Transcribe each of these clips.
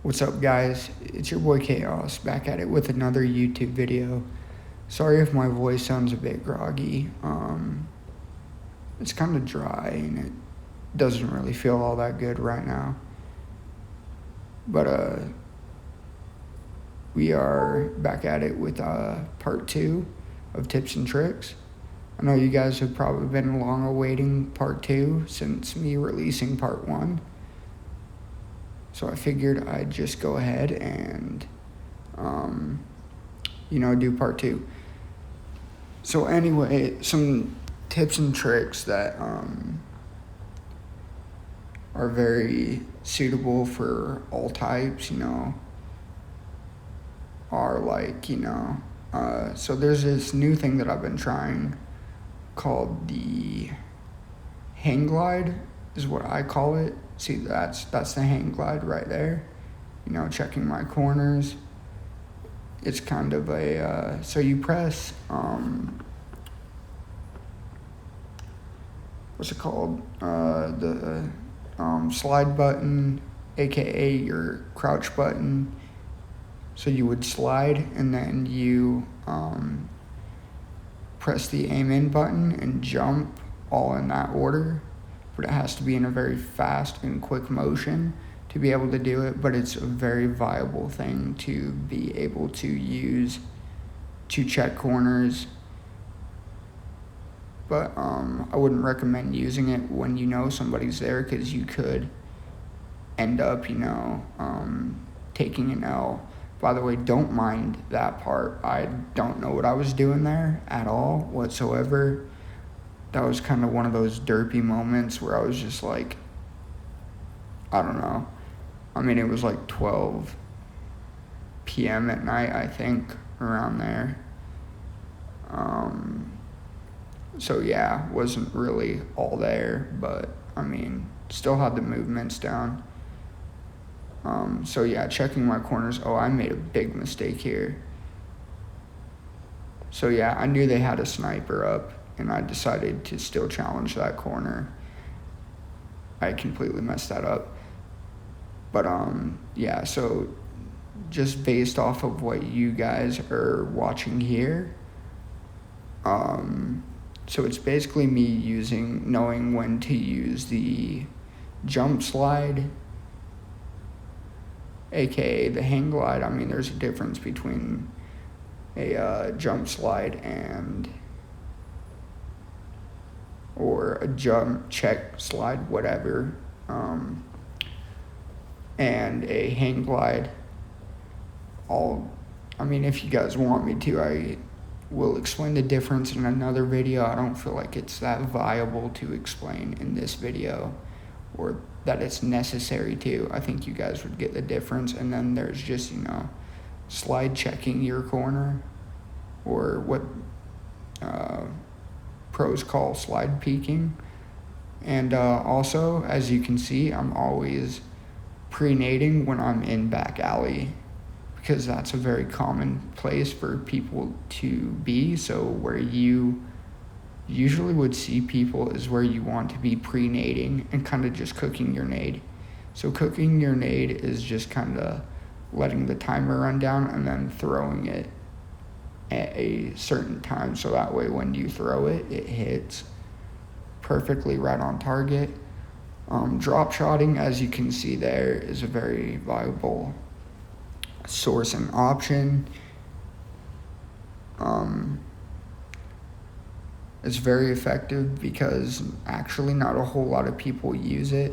What's up, guys? It's your boy Chaos back at it with another YouTube video. Sorry if my voice sounds a bit groggy. It's kind of dry and it doesn't really feel all that good right now. But we are back at it with part 2 of tips and tricks. I know you guys have probably been long awaiting part 2 since me releasing part 1. So I figured I'd just go ahead and, do part 2. So anyway, some tips and tricks that are very suitable for all types, are like, so there's this new thing that I've been trying called the hang glide, is what I call it. See, that's the hang glide right there. Checking my corners. It's kind of a, so you press, what's it called? The slide button, aka your crouch button. So you would slide and then you press the aim in button and jump, all in that order. But it has to be in a very fast and quick motion to be able to do it. But it's a very viable thing to be able to use to check corners. But I wouldn't recommend using it when you know somebody's there, because you could end up, taking an L. By the way, don't mind that part. I don't know what I was doing there at all whatsoever. That was kind of one of those derpy moments where I was just like, I don't know. I mean, it was like 12 p.m. at night, I think, around there. So yeah, wasn't really all there, but I mean, still had the movements down. So yeah, checking my corners. Oh, I made a big mistake here. So yeah, I knew they had a sniper up, and I decided to still challenge that corner. I completely messed that up. But yeah, so just based off of what you guys are watching here, so it's basically me knowing when to use the jump slide, aka the hang glide. I mean, there's a difference between a jump slide or a jump check slide, whatever, and a hang glide. If you guys want me to, I will explain the difference in another video. I don't feel like it's that viable to explain in this video, or that it's necessary to. I think you guys would get the difference. And then there's just, slide checking your corner, or what pros call slide peeking. And also, as you can see, I'm always pre-nading when I'm in back alley, because that's a very common place for people to be. So where you usually would see people is where you want to be pre-nading and kind of just cooking your nade. So cooking your nade is just kind of letting the timer run down and then throwing it at a certain time, so that way when you throw it, it hits perfectly right on target. Drop shotting, as you can see there, is a very viable source and option. It's very effective because actually not a whole lot of people use it.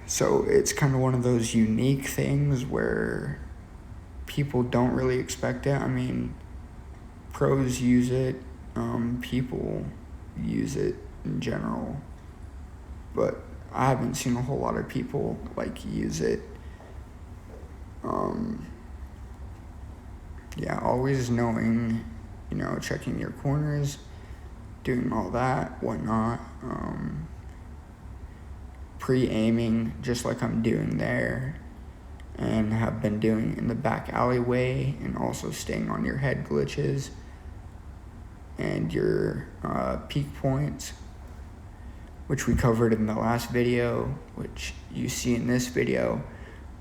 So it's kind of one of those unique things where people don't really expect it. I mean, pros use it, people use it in general, but I haven't seen a whole lot of people use it. Yeah, always knowing, checking your corners, doing all that, whatnot. Pre-aiming, just like I'm doing there, and have been doing in the back alleyway, and also staying on your head glitches and your peak points. which we covered in the last video, which you see in this video,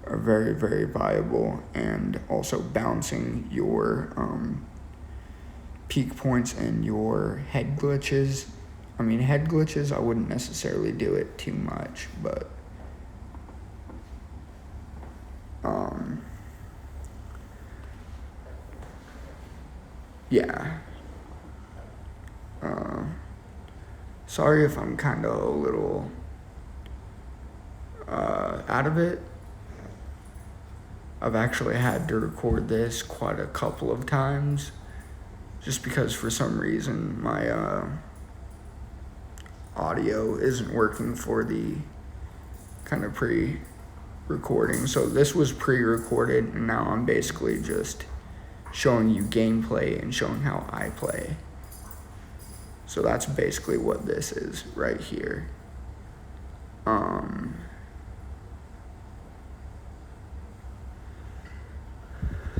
are very, very viable, and also bouncing your peak points and your head glitches. I mean, head glitches, I wouldn't necessarily do it too much, but yeah. Sorry if I'm kind of a little out of it. I've actually had to record this quite a couple of times just because for some reason my audio isn't working for the kind of pre-recording. So this was pre-recorded, and now I'm basically just showing you gameplay and showing how I play. So that's basically what this is right here.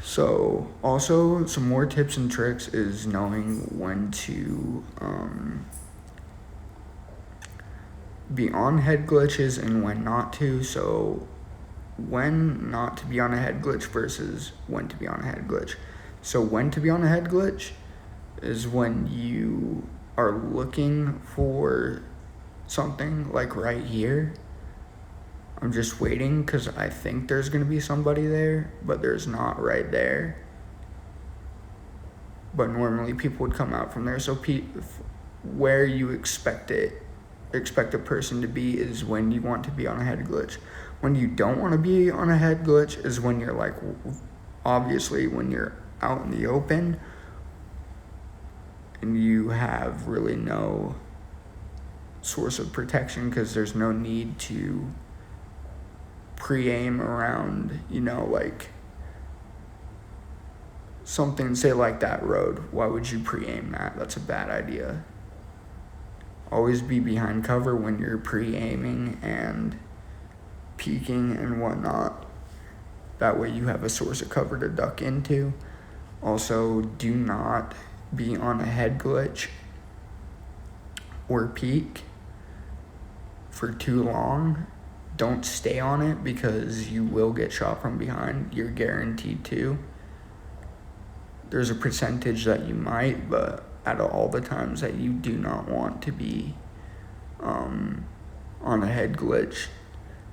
So also some more tips and tricks is knowing when to be on head glitches and when not to. So when not to be on a head glitch versus when to be on a head glitch. So when to be on a head glitch is when you are looking for something, like right here. I'm just waiting because I think there's going to be somebody there, but there's not right there. But normally people would come out from there. So where you expect a person to be is when you want to be on a head glitch. When you don't want to be on a head glitch is when you're like, obviously when you're out in the open and you have really no source of protection because there's no need to pre-aim around, like something, say like that road. Why would you pre-aim that? That's a bad idea. Always be behind cover when you're pre-aiming and peeking and whatnot. That way you have a source of cover to duck into. Also, do not be on a head glitch or peek for too long. Don't stay on it because you will get shot from behind. You're guaranteed to. There's a percentage that you might, but out of all the times that you do not want to be on a head glitch.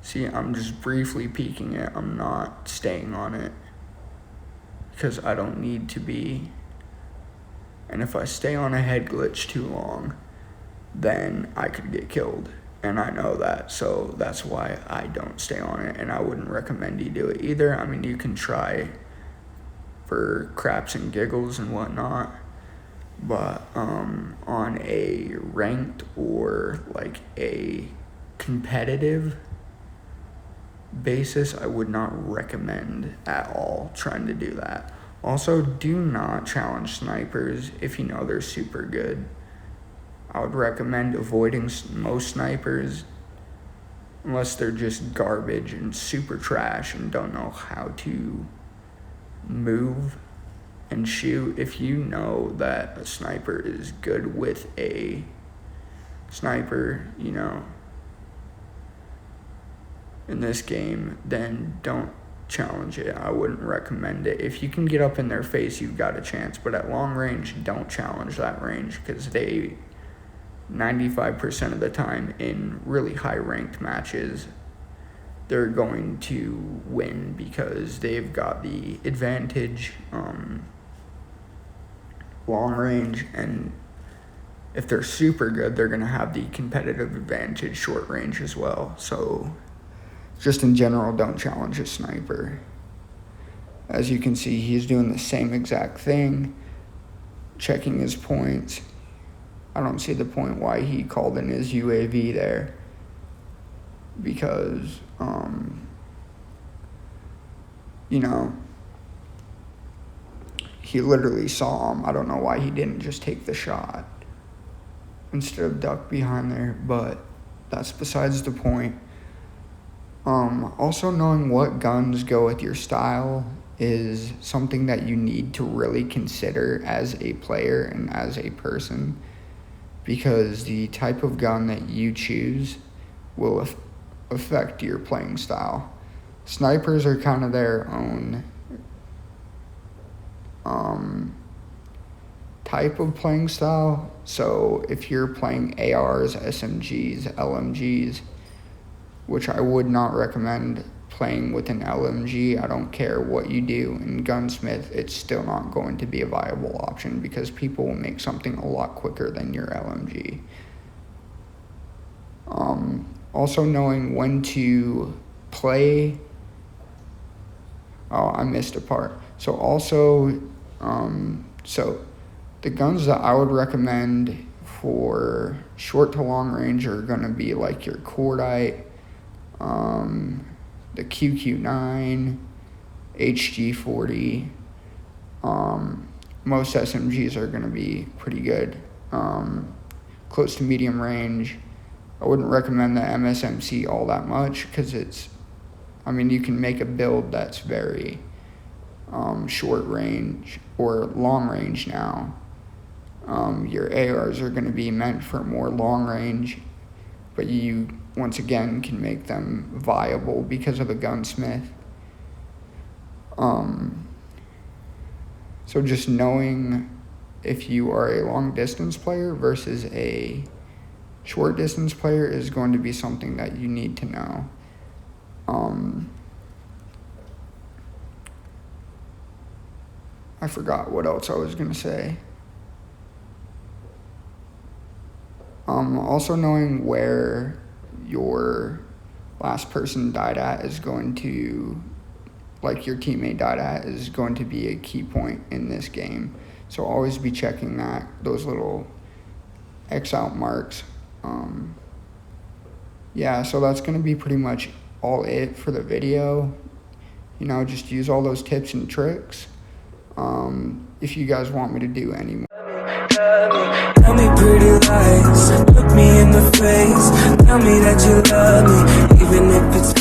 See, I'm just briefly peeking it. I'm not staying on it because I don't need to be. And if I stay on a head glitch too long, then I could get killed. And I know that, so that's why I don't stay on it, and I wouldn't recommend you do it either. I mean, you can try for craps and giggles and whatnot, but on a ranked or like a competitive basis, I would not recommend at all trying to do that. Also, do not challenge snipers if you know they're super good. I would recommend avoiding most snipers unless they're just garbage and super trash and don't know how to move and shoot. If you know that a sniper is good with a sniper, in this game, then don't challenge it. I wouldn't recommend it. If you can get up in their face, you've got a chance, but at long range, don't challenge that range because they 95% of the time in really high ranked matches, they're going to win because they've got the advantage long range, and if they're super good, they're going to have the competitive advantage short range as well. So just in general, don't challenge a sniper. As you can see, he's doing the same exact thing, checking his points. I don't see the point why he called in his UAV there because, he literally saw him. I don't know why he didn't just take the shot instead of duck behind there, but that's besides the point. Also, knowing what guns go with your style is something that you need to really consider as a player and as a person, because the type of gun that you choose will affect your playing style. Snipers are kind of their own type of playing style. So if you're playing ARs, SMGs, LMGs, which I would not recommend playing with an LMG. I don't care what you do in Gunsmith, it's still not going to be a viable option because people will make something a lot quicker than your LMG. Also knowing when to play. Oh, I missed a part. So also, so the guns that I would recommend for short to long range are going to be like your Cordite, the QQ9, HG40. Most SMGs are going to be pretty good. Close to medium range. I wouldn't recommend the MSMC all that much because you can make a build that's very short range or long range now. Your ARs are going to be meant for more long range, but you, once again, can make them viable because of a Gunsmith. So just knowing if you are a long distance player versus a short distance player is going to be something that you need to know. I forgot what else I was going to say. Also knowing where your last person died at is going to, like your teammate died at, is going to be a key point in this game. So always be checking those little X out marks. Yeah, so that's going to be pretty much all it for the video. Just use all those tips and tricks. If you guys want me to do any more. Tell me pretty lies, look me in the face, tell me that you love me, even if it's